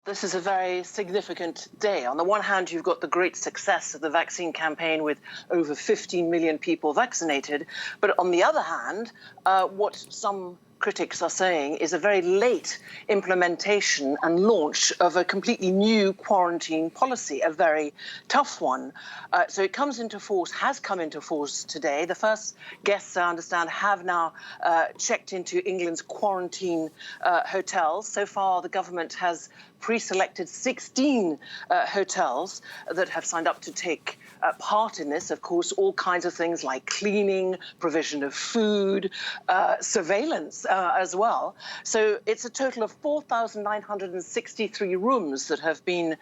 This is a very significant day. On the one hand, you've got the great success of the vaccine campaign with over 15 million people vaccinated. But on the other hand, what some critics are saying is a very late implementation and launch of a completely new quarantine policy, a very tough one. So it comes into force, has come into force today. The first guests, I understand, have now checked into England's quarantine hotels. So far, the government has pre-selected 16 hotels that have signed up to take part in this. Of course, all kinds of things like cleaning, provision of food, surveillance as well. So it's a total of 4,963 rooms that have been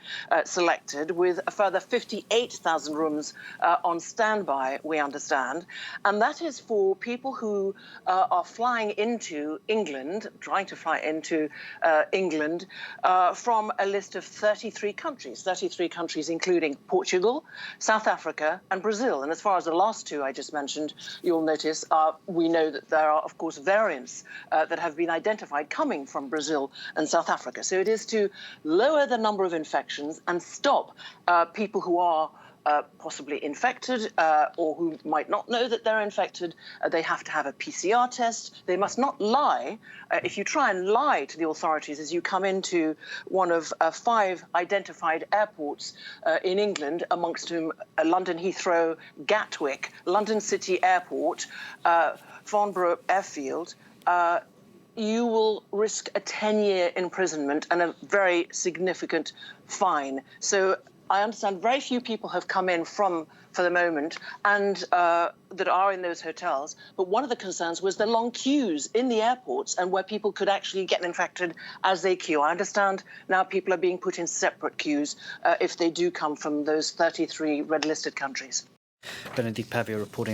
selected, with a further 58,000 rooms on standby, we understand. And that is for people who are flying into England, trying to fly into England from a list of 33 countries including Portugal, South Africa and Brazil. And as far as the last two I just mentioned, you'll notice we know that there are, of course, variants that have been identified coming from Brazil and South Africa. So it is to lower the number of infections and stop people who are possibly infected or who might not know that they're infected. They have to have a PCR test. They must not lie. If you try and lie to the authorities as you come into one of 5 identified airports in England, amongst whom London Heathrow, Gatwick, London City Airport, Farnborough Airfield, you will risk a 10-year imprisonment and a very significant fine. So I understand very few people have come in for the moment, and that are in those hotels. But one of the concerns was the long queues in the airports and where people could actually get infected as they queue. I understand now people are being put in separate queues if they do come from those 33 red-listed countries. Benedict Pavia reporting.